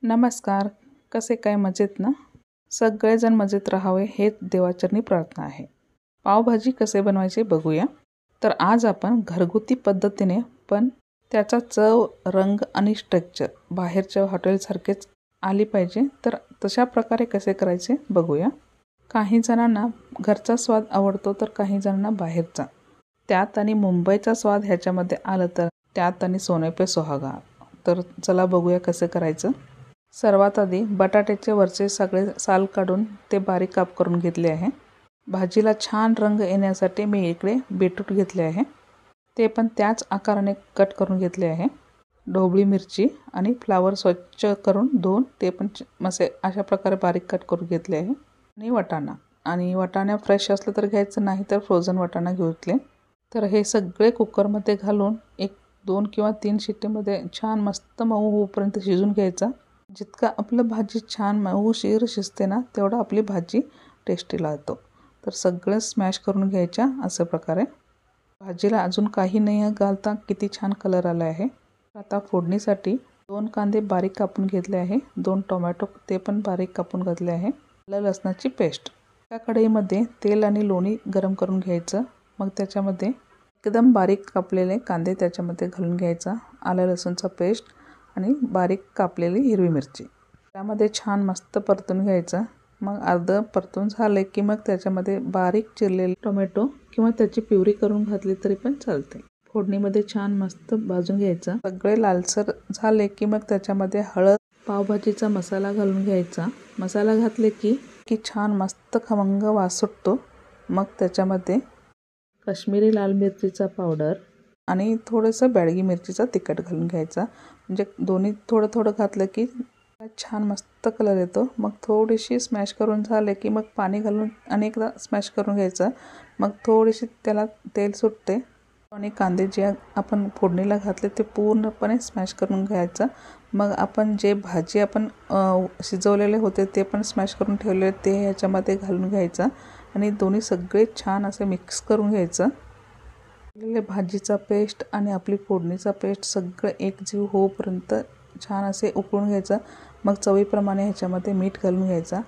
नमस्कार. कसे काय मजेत ना? सगळेजण मजेत राहावे हेच देवाचरणी प्रार्थना आहे. पावभाजी कसे बनवायचे बघूया. तर आज आपण घरगुती पद्धतीने पण त्याचा चव, रंग आणि स्ट्रक्चर बाहेरच्या हॉटेलसारखेच आली पाहिजे, तर तशा प्रकारे कसे करायचे बघूया. काही जणांना घरचा स्वाद आवडतो तर काही जणांना बाहेरचा. त्यात आणि मुंबईचा स्वाद ह्याच्यामध्ये आलं तर त्यात आणि सोने पे सुहागा. तर चला बघूया कसं करायचं. सर्वात आधी बटाट्याचे वरचे सगळे साल काढून ते बारीक काप करून घेतले आहे. भाजीला छान रंग येण्यासाठी मी इकडे बीटरूट घेतले आहे, ते पण त्याच आकाराने कट करून घेतले आहे. ढोबळी मिरची आणि फ्लावर स्वच्छ करून धुवून ते पण मसे अशा प्रकारे बारीक कट करून घेतले आहे. आणि वाटाणा फ्रेश असलं तर घ्यायचं, नाही तर फ्रोझन वाटाणा घेतले. तर हे सगळे कुकरमध्ये घालून 1-2 किंवा 3 शिट्टीमध्ये छान मस्त मऊ होईपर्यंत शिजून घ्यायचा. जितका आपलं भाजी छान मऊशीर शिजते ना, तेवढं आपली भाजी टेस्टी लागतो. तर सगळं स्मॅश करून घ्यायच्या अशा प्रकारे. भाजीला अजून काही नाही घालता किती छान कलर आला आहे. आता फोडणीसाठी 2 कांदे बारीक कापून घेतले आहे, 2 टोमॅटो ते पण बारीक कापून घातले आहे, आलं लसणाची पेस्ट. त्या कढईमध्ये तेल आणि लोणी गरम करून घ्यायचं. मग त्याच्यामध्ये एकदम बारीक कापलेले कांदे त्याच्यामध्ये घालून घ्यायचा, आलं लसूणचा पेस्ट आणि बारीक कापलेली हिरवी मिरची. त्यामध्ये छान मस्त परतून घ्यायचं. मग अर्धं परतून झाले की मग त्याच्यामध्ये बारीक चिरलेले टोमॅटो किंवा त्याची प्युरी करून घातली तरी पण चालते. फोडणीमध्ये छान मस्त भाजून घ्यायचं. सगळे लालसर झाले की मग त्याच्यामध्ये हळद, पावभाजीचा मसाला घालून घ्यायचा. मसाला घातले की छान मस्त खमंग वास सुटतो. मग त्याच्यामध्ये काश्मीरी लाल मिरचीचा पावडर आणि थोडंसं बॅडगी मिरचीचा तिखट घालून घ्यायचा. म्हणजे दोन्ही थोडं थोडं घातलं की छान मस्त कलर येतो. मग थोडीशी स्मॅश करून झाले की मग पाणी घालून अनेकदा स्मॅश करून घ्यायचं. मग थोडीशी त्याला तेल सुटते आणि कांदे जे आपण फोडणीला घातले ते पूर्णपणे स्मॅश करून घ्यायचं. मग आपण जे भाजी आपण शिजवलेले होते ते पण स्मॅश करून ठेवले ते ह्याच्यामध्ये घालून घ्यायचं आणि दोन्ही सगळे छान असे मिक्स करून घ्यायचं. भाजीचा पेस्ट आणि आपली फोडणीचा पेस्ट सगळं एकजीव होईपर्यंत छान असे उकळून घ्यायचं. मग चवीप्रमाणे ह्याच्यामध्ये मीठ घालून घ्यायचा.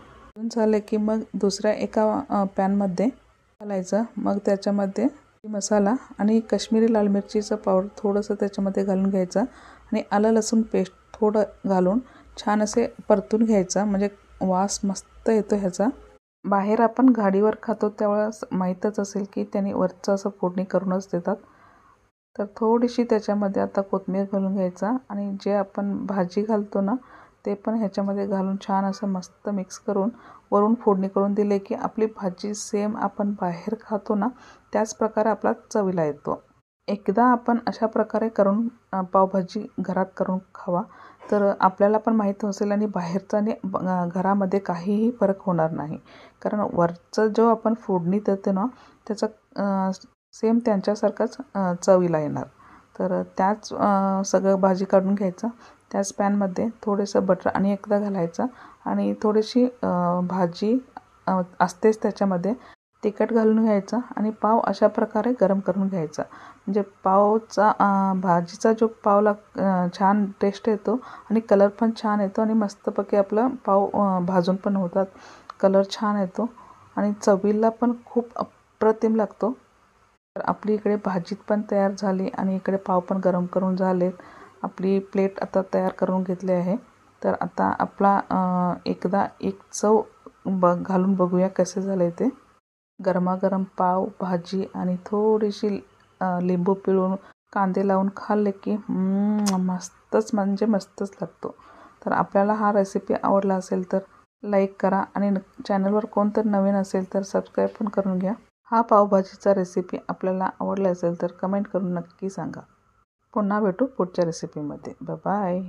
झालं की मग दुसऱ्या एका पॅनमध्ये घालायचं. मग त्याच्यामध्ये मसाला आणि काश्मीरी लाल मिरचीचं पावडर थोडंसं त्याच्यामध्ये घालून घ्यायचं आणि आलं लसूण पेस्ट थोडं घालून छान असे परतून घ्यायचा. म्हणजे वास मस्त येतो ह्याचा. बाहेर आपण गाडीवर खातो त्यावेळेस माहीतच असेल की त्यांनी वरचं असं फोडणी करूनच देतात. तर थोडीशी त्याच्यामध्ये आता कोथिंबीर घालून घ्यायचा आणि जे आपण भाजी घालतो ना ते पण ह्याच्यामध्ये घालून छान असं मस्त मिक्स करून वरून फोडणी करून दिले की आपली भाजी सेम आपण बाहेर खातो ना त्याच प्रकारे आपला चवीला येतो. एकदा आपण अशा प्रकारे करून पावभाजी घरात करून खावा, तर आपल्याला पण माहीत असेल आणि बाहेरचा आणि घरामध्ये काहीही फरक होणार नाही. कारण वरचं जो आपण फोडणी देतो ना त्याचा सेम त्यांच्यासारखाच चवीला येणार. तर त्याच सगळं भाजी काढून घ्यायचं. त्याच पॅनमध्ये थोडंसं बटर आणि एकदा घालायचं आणि थोडीशी भाजी असतेच त्याच्यामध्ये तिखट घालून घ्यायचं आणि पाव अशा प्रकारे गरम करून घ्यायचा. म्हणजे पावचा भाजीचा जो पावला छान टेस्ट येतो आणि कलर पण छान येतो आणि मस्तपैकी आपलं पाव भाजून पण होतात. कलर छान येतो आणि चवीला पण खूप अप्रतिम लागतो. तर आपली इकडे भाजी पण तयार झाली आणि इकडे पाव पण गरम करून झालेत. आपली प्लेट आता तयार करून घेतली आहे. तर आता आपला एकदा एक चव घालून बघूया कसे झाले ते. गरमागरम पाव भाजी आणि थोडीशी लिंबू पिळून कांदे लावून खाल्ले की मस्तच म्हणजे मस्तच लागतो. तर आपल्याला हा रेसिपी आवडला असेल तर लाईक करा आणि चॅनलवर कोणतरी नवीन असेल तर सबस्क्राईब पण करून घ्या. हा पावभाजीचा रेसिपी आपल्याला आवडला असेल तर कमेंट करून नक्की सांगा. पुन्हा भेटू पुढच्या रेसिपीमध्ये. बाय.